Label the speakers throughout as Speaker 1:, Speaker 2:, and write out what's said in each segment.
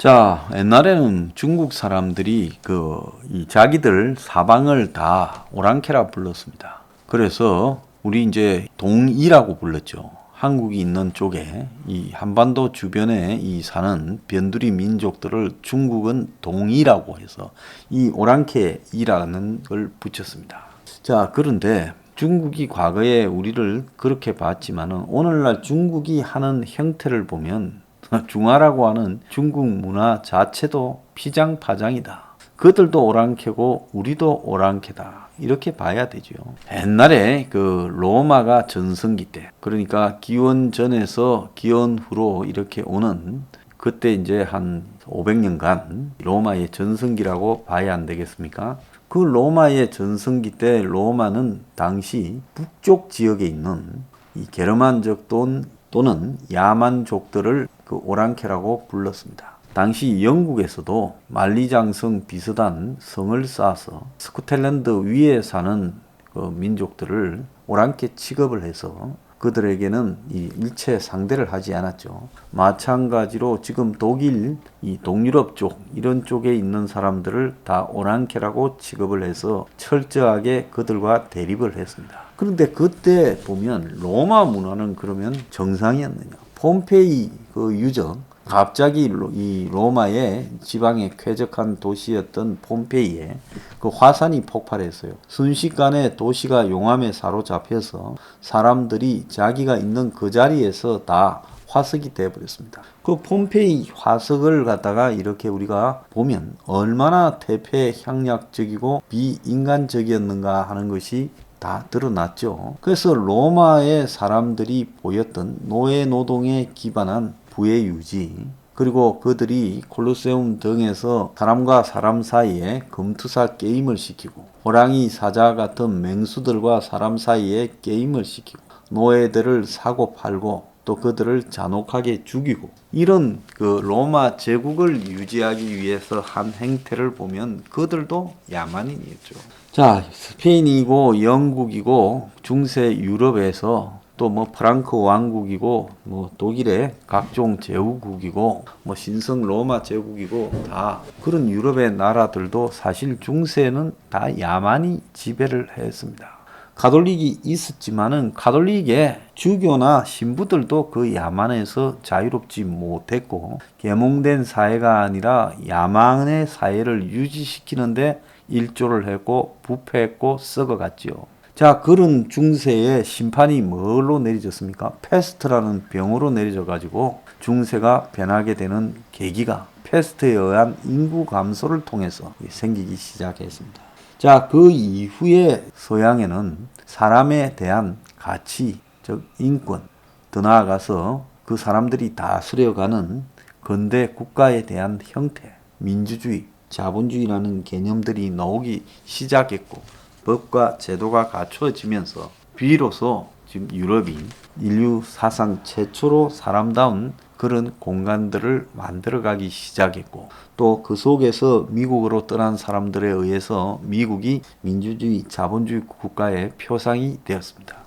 Speaker 1: 자, 옛날에는 중국 사람들이 이 자기들 사방을 다 오랑캐라 불렀습니다. 그래서 우리 이제 동이라고 불렀죠. 한국이 있는 쪽에 이 한반도 주변에 이 사는 변두리 민족들을 중국은 동이라고 해서 이 오랑캐이라는 걸 붙였습니다. 자, 그런데 중국이 과거에 우리를 그렇게 봤지만은 오늘날 중국이 하는 형태를 보면 중화라고 하는 중국 문화 자체도 피장파장이다. 그들도 오랑캐고 우리도 오랑캐다. 이렇게 봐야 되죠. 옛날에 로마가 전성기 때, 그러니까 기원 전에서 기원 후로 이렇게 오는 그때 이제 한 500년간 로마의 전성기라고 봐야 안 되겠습니까? 그 로마의 전성기 때 로마는 당시 북쪽 지역에 있는 이 게르만족 또는 야만족들을 오랑캐라고 불렀습니다. 당시 영국에서도 만리장성 비슷한 성을 쌓아서 스코틀랜드 위에 사는 민족들을 오랑캐 취급을 해서 그들에게는 이 일체 상대를 하지 않았죠. 마찬가지로 지금 독일, 이 동유럽 쪽 이런 쪽에 있는 사람들을 다 오랑캐라고 취급을 해서 철저하게 그들과 대립을 했습니다. 그런데 그때 보면 로마 문화는 그러면 정상이었느냐? 폼페이 유적, 갑자기 이 로마의 지방에 쾌적한 도시였던 폼페이에 화산이 폭발했어요. 순식간에 도시가 용암에 사로잡혀서 사람들이 자기가 있는 그 자리에서 다 화석이 되어버렸습니다. 그 폼페이 화석을 갖다가 이렇게 우리가 보면 얼마나 태폐향락적이고 비인간적이었는가 하는 것이 다 드러났죠. 그래서 로마의 사람들이 보였던 노예 노동에 기반한 부의 유지, 그리고 그들이 콜로세움 등에서 사람과 사람 사이에 금투사 게임을 시키고 호랑이 사자 같은 맹수들과 사람 사이에 게임을 시키고 노예들을 사고 팔고 또 그들을 잔혹하게 죽이고 이런 로마 제국을 유지하기 위해서 한 행태를 보면 그들도 야만인이었죠. 자, 스페인이고 영국이고 중세 유럽에서 또 프랑크 왕국이고 독일의 각종 제후국이고 신성 로마 제국이고 다 그런 유럽의 나라들도 사실 중세에는 다 야만이 지배를 했습니다. 가톨릭이 있었지만은 가톨릭의 주교나 신부들도 그 야만에서 자유롭지 못했고 계몽된 사회가 아니라 야만의 사회를 유지시키는데 일조를 했고 부패했고 썩어갔지요. 자, 그런 중세의 심판이 뭘로 내려졌습니까? 패스트라는 병으로 내려져 가지고 중세가 변하게 되는 계기가 패스트에 의한 인구 감소를 통해서 생기기 시작했습니다. 자, 그 이후에 서양에는 사람에 대한 가치, 즉 인권, 더 나아가서 그 사람들이 다스려가는 근대 국가에 대한 형태, 민주주의, 자본주의라는 개념들이 나오기 시작했고 법과 제도가 갖추어지면서 비로소 지금 유럽이 인류 사상 최초로 사람다운 그런 공간들을 만들어가기 시작했고 또 그 속에서 미국으로 떠난 사람들에 의해서 미국이 민주주의, 자본주의 국가의 표상이 되었습니다.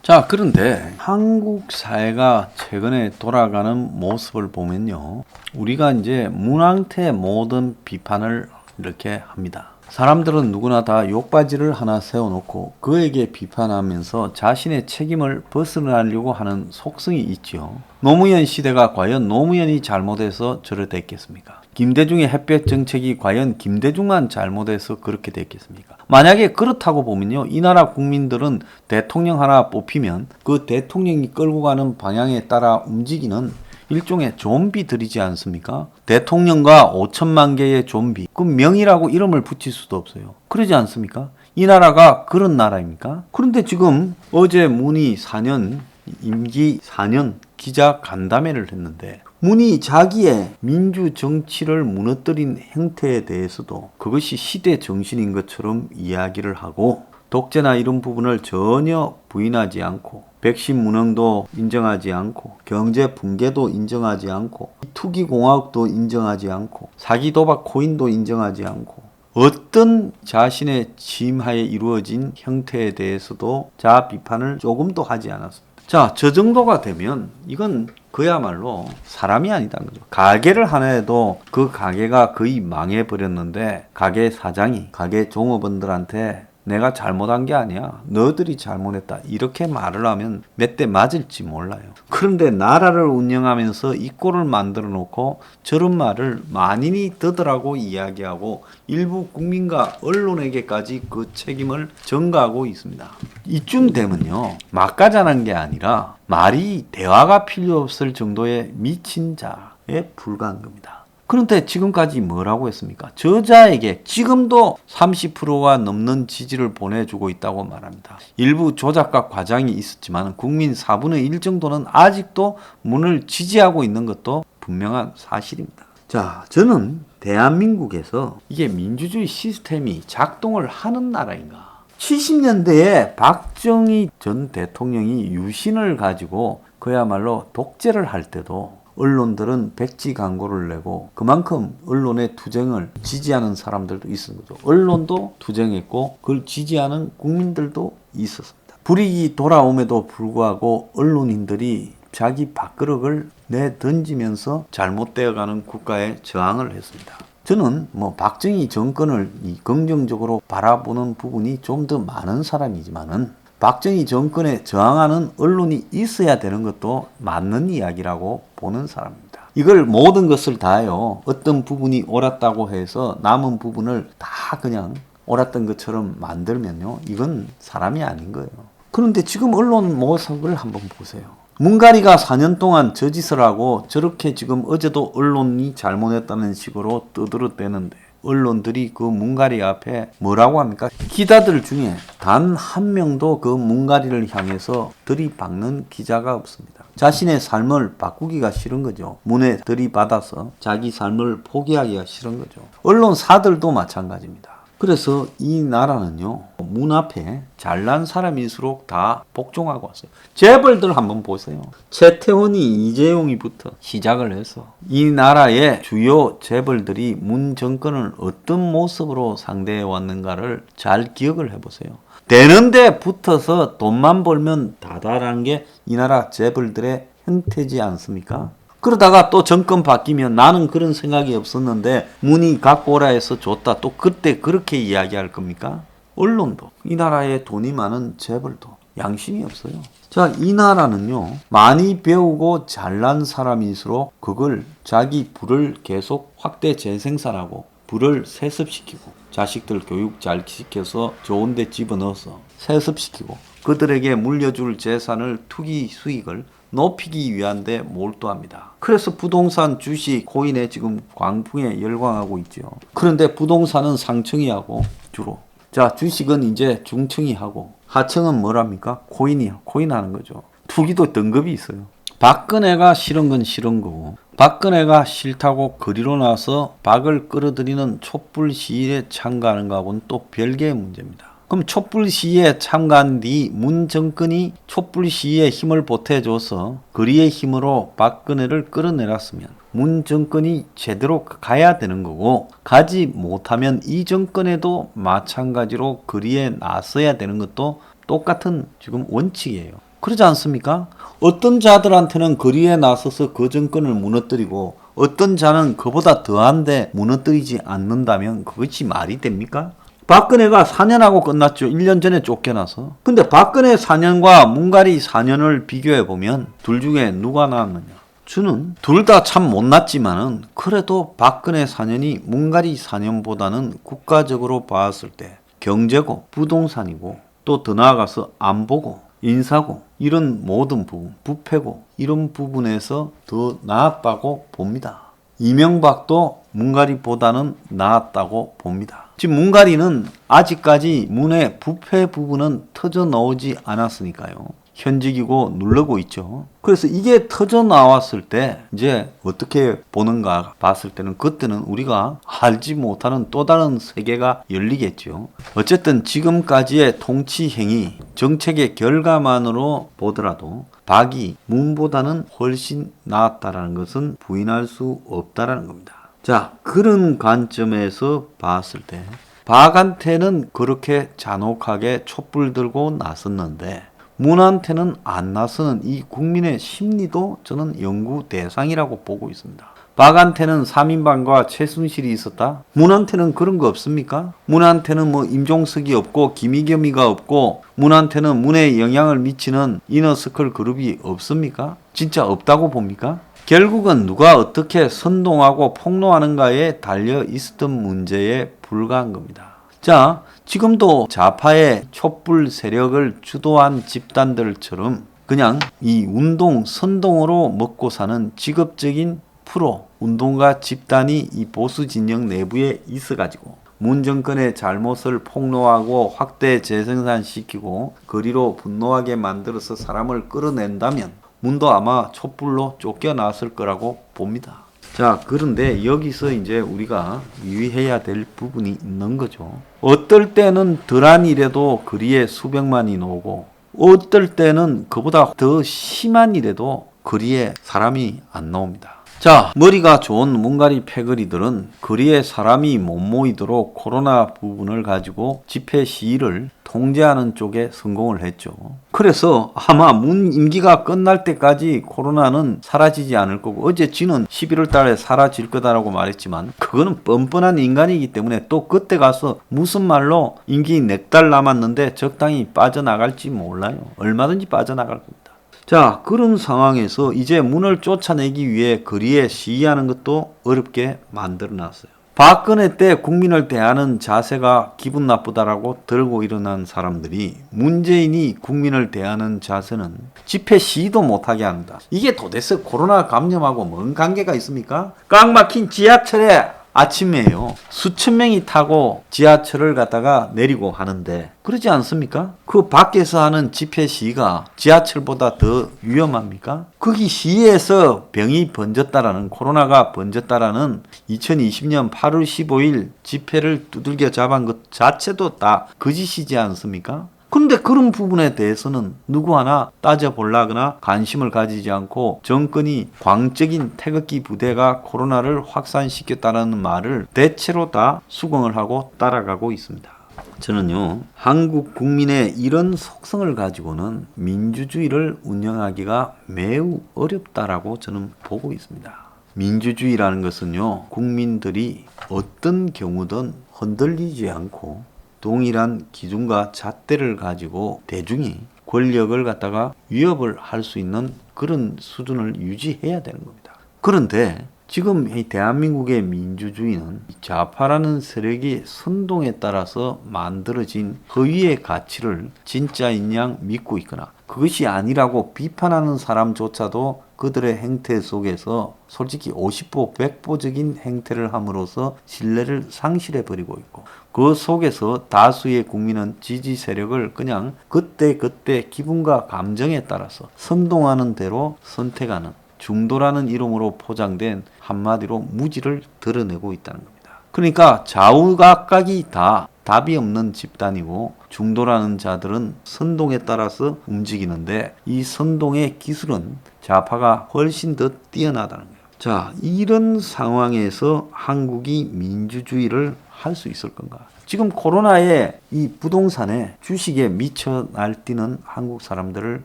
Speaker 1: 자, 그런데 한국 사회가 최근에 돌아가는 모습을 보면요. 우리가 이제 문항태 모든 비판을 이렇게 합니다. 사람들은 누구나 다 욕바지를 하나 세워놓고 그에게 비판하면서 자신의 책임을 벗어나려고 하는 속성이 있죠. 노무현 시대가 과연 노무현이 잘못해서 저래 됐겠습니까? 김대중의 햇볕 정책이 과연 김대중만 잘못해서 그렇게 됐겠습니까? 만약에 그렇다고 보면요. 이 나라 국민들은 대통령 하나 뽑히면 그 대통령이 끌고 가는 방향에 따라 움직이는 일종의 좀비들이지 않습니까? 대통령과 5천만 개의 좀비. 그 명이라고 이름을 붙일 수도 없어요. 그러지 않습니까? 이 나라가 그런 나라입니까? 그런데 지금 어제 문이 4년, 임기 4년 기자 간담회를 했는데 문이 자기의 민주 정치를 무너뜨린 행태에 대해서도 그것이 시대 정신인 것처럼 이야기를 하고 독재나 이런 부분을 전혀 부인하지 않고 백신 무능도 인정하지 않고 경제 붕괴도 인정하지 않고 투기공화국도 인정하지 않고 사기 도박 코인도 인정하지 않고 어떤 자신의 지임하에 이루어진 형태에 대해서도 자아 비판을 조금도 하지 않았습니다. 자, 저 정도가 되면 이건 그야말로 사람이 아니다는 거죠. 가게를 하나 해도 그 가게가 거의 망해버렸는데 가게 사장이 가게 종업원들한테 내가 잘못한 게 아니야. 너희들이 잘못했다. 이렇게 말을 하면 몇 대 맞을지 몰라요. 그런데 나라를 운영하면서 이 꼴을 만들어 놓고 저런 말을 만인이 더더라고 이야기하고 일부 국민과 언론에게까지 그 책임을 전가하고 있습니다. 이쯤 되면요. 막가자는 게 아니라 말이 대화가 필요 없을 정도의 미친 자에 불과한 겁니다. 그런데 지금까지 뭐라고 했습니까? 저자에게 지금도 30%가 넘는 지지를 보내주고 있다고 말합니다. 일부 조작과 과장이 있었지만 국민 4분의 1 정도는 아직도 문을 지지하고 있는 것도 분명한 사실입니다. 자, 저는 대한민국에서 이게 민주주의 시스템이 작동을 하는 나라인가? 70년대에 박정희 전 대통령이 유신을 가지고 그야말로 독재를 할 때도 언론들은 백지 광고를 내고 그만큼 언론의 투쟁을 지지하는 사람들도 있었던 거죠. 언론도 투쟁했고 그걸 지지하는 국민들도 있었습니다. 불이익이 돌아옴에도 불구하고 언론인들이 자기 밥그릇을 내던지면서 잘못되어가는 국가에 저항을 했습니다. 저는 박정희 정권을 긍정적으로 바라보는 부분이 좀 더 많은 사람이지만은 박정희 정권에 저항하는 언론이 있어야 되는 것도 맞는 이야기라고 보는 사람입니다. 이걸 모든 것을 다요. 어떤 부분이 옳았다고 해서 남은 부분을 다 그냥 옳았던 것처럼 만들면요. 이건 사람이 아닌 거예요. 그런데 지금 언론 모습을 한번 보세요. 문가리가 4년 동안 저 짓을 하고 저렇게 지금 어제도 언론이 잘못했다는 식으로 떠들어대는데 언론들이 그 문가리 앞에 뭐라고 합니까? 기자들 중에 단 한 명도 그 문가리를 향해서 들이박는 기자가 없습니다. 자신의 삶을 바꾸기가 싫은 거죠. 문에 들이받아서 자기 삶을 포기하기가 싫은 거죠. 언론사들도 마찬가지입니다. 그래서 이 나라는요, 문 앞에 잘난 사람일수록 다 복종하고 왔어요. 재벌들 한번 보세요. 최태원이 이재용이부터 시작을 해서 이 나라의 주요 재벌들이 문 정권을 어떤 모습으로 상대해 왔는가를 잘 기억을 해보세요. 되는데 붙어서 돈만 벌면 다다라는 게 이 나라 재벌들의 형태지 않습니까? 그러다가 또 정권 바뀌면 나는 그런 생각이 없었는데 문이 갖고 오라 해서 줬다. 또 그때 그렇게 이야기할 겁니까? 언론도 이 나라에 돈이 많은 재벌도 양심이 없어요. 자, 이 나라는요. 많이 배우고 잘난 사람일수록 그걸 자기 부를 계속 확대 재생산하고 부를 세습시키고 자식들 교육 잘 시켜서 좋은 데 집어넣어서 세습시키고 그들에게 물려줄 재산을 투기 수익을 높이기 위한 데 몰두합니다. 그래서 부동산, 주식, 코인에 지금 광풍에 열광하고 있죠. 그런데 부동산은 상층이 하고 주로. 자, 주식은 이제 중층이 하고 하층은 뭐랍니까? 코인 하는 거죠. 투기도 등급이 있어요. 박근혜가 싫은 건 싫은 거고 박근혜가 싫다고 거리로 나서 박을 끌어들이는 촛불 시위에 참가하는 거하고는 또 별개의 문제입니다. 그럼 촛불 시위에 참가한 뒤 문 정권이 촛불 시위에 힘을 보태줘서 거리의 힘으로 박근혜를 끌어내렸으면 문 정권이 제대로 가야 되는 거고 가지 못하면 이 정권에도 마찬가지로 거리에 나서야 되는 것도 똑같은 지금 원칙이에요. 그러지 않습니까? 어떤 자들한테는 거리에 나서서 그 정권을 무너뜨리고 어떤 자는 그보다 더한데 무너뜨리지 않는다면 그것이 말이 됩니까? 박근혜가 4년하고 끝났죠. 1년 전에 쫓겨나서. 근데 박근혜 4년과 문가리 4년을 비교해보면 둘 중에 누가 나았느냐. 저는 둘 다 참 못났지만은 그래도 박근혜 4년이 문가리 4년보다는 국가적으로 봤을 때 경제고 부동산이고 또 더 나아가서 안보고 인사고 이런 모든 부분, 부패고 이런 부분에서 더 나았다고 봅니다. 이명박도 문가리보다는 나았다고 봅니다. 지금 문가리는 아직까지 문의 부패 부분은 터져 나오지 않았으니까요. 현직이고 누르고 있죠. 그래서 이게 터져 나왔을 때 이제 어떻게 보는가 봤을 때는 그때는 우리가 알지 못하는 또 다른 세계가 열리겠죠. 어쨌든 지금까지의 통치 행위, 정책의 결과만으로 보더라도 박이 문보다는 훨씬 나았다라는 것은 부인할 수 없다라는 겁니다. 자, 그런 관점에서 봤을 때 박한테는 그렇게 잔혹하게 촛불 들고 나섰는데 문한테는 안 나서는 이 국민의 심리도 저는 연구 대상이라고 보고 있습니다. 박한테는 3인방과 최순실이 있었다? 문한테는 그런 거 없습니까? 문한테는 뭐 임종석이 없고 김의겸이가 없고 문한테는 문에 영향을 미치는 이너서클 그룹이 없습니까? 진짜 없다고 봅니까? 결국은 누가 어떻게 선동하고 폭로하는가에 달려 있었던 문제에 불과한 겁니다. 자, 지금도 좌파의 촛불 세력을 주도한 집단들처럼 그냥 이 운동, 선동으로 먹고 사는 직업적인 프로, 운동가 집단이 이 보수 진영 내부에 있어가지고 문 정권의 잘못을 폭로하고 확대 재생산시키고 거리로 분노하게 만들어서 사람을 끌어낸다면 문도 아마 촛불로 쫓겨났을 거라고 봅니다. 자, 그런데 여기서 이제 우리가 유의해야 될 부분이 있는 거죠. 어떨 때는 덜한 일에도 거리에 수백만이 나오고 어떨 때는 그보다 더 심한 일에도 거리에 사람이 안 나옵니다. 자, 머리가 좋은 문가리 패거리들은 거리에 사람이 못 모이도록 코로나 부분을 가지고 집회 시위를 통제하는 쪽에 성공을 했죠. 그래서 아마 문 임기가 끝날 때까지 코로나는 사라지지 않을 거고 어제 지는 11월 달에 사라질 거다라고 말했지만 그거는 뻔뻔한 인간이기 때문에 또 그때 가서 무슨 말로 임기 4달 남았는데 적당히 빠져나갈지 몰라요. 얼마든지 빠져나갈 겁니다. 자, 그런 상황에서 이제 문을 쫓아내기 위해 거리에 시위하는 것도 어렵게 만들어놨어요. 박근혜 때 국민을 대하는 자세가 기분 나쁘다라고 들고 일어난 사람들이 문재인이 국민을 대하는 자세는 집회 시위도 못하게 합니다. 이게 도대체 코로나 감염하고 뭔 관계가 있습니까? 꽉 막힌 지하철에 아침에요. 수천 명이 타고 지하철을 갔다가 내리고 하는데 그러지 않습니까? 그 밖에서 하는 집회 시위가 지하철보다 더 위험합니까? 거기 시위에서 병이 번졌다라는 코로나가 번졌다라는 2020년 8월 15일 집회를 두들겨 잡은 것 자체도 다 거짓이지 않습니까? 그런데 그런 부분에 대해서는 누구 하나 따져보려거나 관심을 가지지 않고 정권이 광적인 태극기 부대가 코로나를 확산시켰다는 말을 대체로 다 수긍을 하고 따라가고 있습니다. 저는요, 한국 국민의 이런 속성을 가지고는 민주주의를 운영하기가 매우 어렵다라고 저는 보고 있습니다. 민주주의라는 것은요, 국민들이 어떤 경우든 흔들리지 않고 동일한 기준과 잣대를 가지고 대중이 권력을 갖다가 위협을 할 수 있는 그런 수준을 유지해야 되는 겁니다. 그런데 지금 이 대한민국의 민주주의는 좌파라는 세력이 선동에 따라서 만들어진 허위의 가치를 진짜인 양 믿고 있거나 그것이 아니라고 비판하는 사람조차도 그들의 행태 속에서 솔직히 50보 100보적인 행태를 함으로써 신뢰를 상실해버리고 있고 그 속에서 다수의 국민은 지지 세력을 그냥 그때그때 기분과 감정에 따라서 선동하는 대로 선택하는 중도라는 이름으로 포장된 한마디로 무지를 드러내고 있다는 겁니다. 그러니까 좌우각각이 다 답이 없는 집단이고 중도라는 자들은 선동에 따라서 움직이는데 이 선동의 기술은 좌파가 훨씬 더 뛰어나다는 거예요. 자, 이런 상황에서 한국이 민주주의를 할 수 있을 건가? 지금 코로나에 이 부동산에 주식에 미쳐 날뛰는 한국 사람들을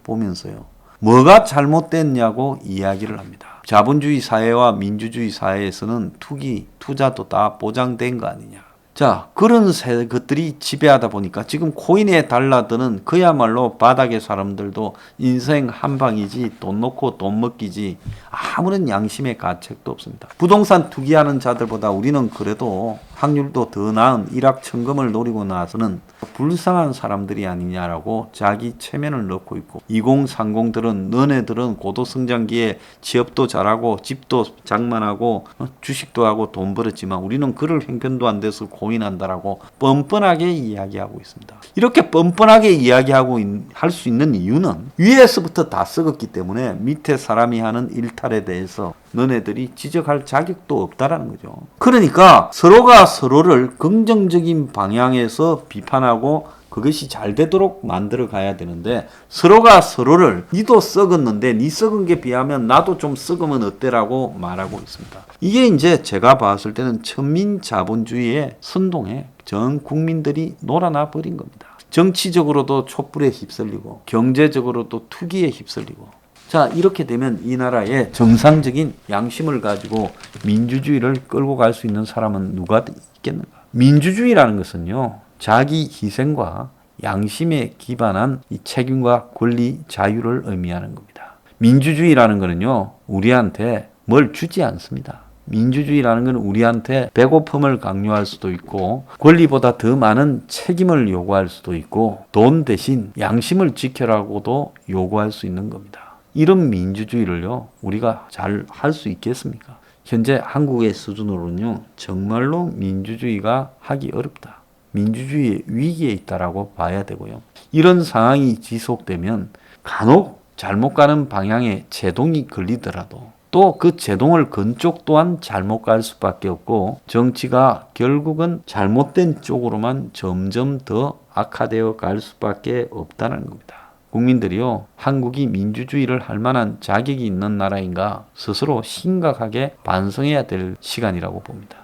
Speaker 1: 보면서요. 뭐가 잘못됐냐고 이야기를 합니다. 자본주의 사회와 민주주의 사회에서는 투자도 다 보장된 거 아니냐. 자, 그런 것들이 지배하다 보니까 지금 코인에 달라드는 그야말로 바닥의 사람들도 인생 한방이지 돈 놓고 돈 먹기지 아무런 양심의 가책도 없습니다. 부동산 투기하는 자들보다 우리는 그래도 확률도 더 나은 일확천금을 노리고 나서는 불쌍한 사람들이 아니냐라고 자기 체면을 넣고 있고 2030들은 너네들은 고도성장기에 취업도 잘하고 집도 장만하고 주식도 하고 돈 벌었지만 우리는 그럴 형편도 안 돼서 고민한다라고 뻔뻔하게 이야기하고 있습니다. 이렇게 뻔뻔하게 이야기하고 할 수 있는 이유는 위에서부터 다 썩었기 때문에 밑에 사람이 하는 일탈에 대해서 너네들이 지적할 자격도 없다라는 거죠. 그러니까 서로가 서로를 긍정적인 방향에서 비판하고 그것이 잘 되도록 만들어 가야 되는데 서로가 서로를 니도 썩었는데 니 썩은 게 비하면 나도 좀 썩으면 어때라고 말하고 있습니다. 이게 이제 제가 봤을 때는 천민 자본주의의 선동에 전 국민들이 놀아나 버린 겁니다. 정치적으로도 촛불에 휩쓸리고 경제적으로도 투기에 휩쓸리고 자 이렇게 되면 이 나라의 정상적인 양심을 가지고 민주주의를 끌고 갈 수 있는 사람은 누가 있겠는가? 민주주의라는 것은요. 자기 희생과 양심에 기반한 이 책임과 권리, 자유를 의미하는 겁니다. 민주주의라는 것은요. 우리한테 뭘 주지 않습니다. 민주주의라는 건 우리한테 배고픔을 강요할 수도 있고 권리보다 더 많은 책임을 요구할 수도 있고 돈 대신 양심을 지켜라고도 요구할 수 있는 겁니다. 이런 민주주의를요 우리가 잘 할 수 있겠습니까? 현재 한국의 수준으로는요 정말로 민주주의가 하기 어렵다. 민주주의의 위기에 있다라고 봐야 되고요. 이런 상황이 지속되면 간혹 잘못 가는 방향에 제동이 걸리더라도 또 그 제동을 건 쪽 또한 잘못 갈 수밖에 없고 정치가 결국은 잘못된 쪽으로만 점점 더 악화되어 갈 수밖에 없다는 겁니다. 국민들이요, 한국이 민주주의를 할 만한 자격이 있는 나라인가 스스로 심각하게 반성해야 될 시간이라고 봅니다.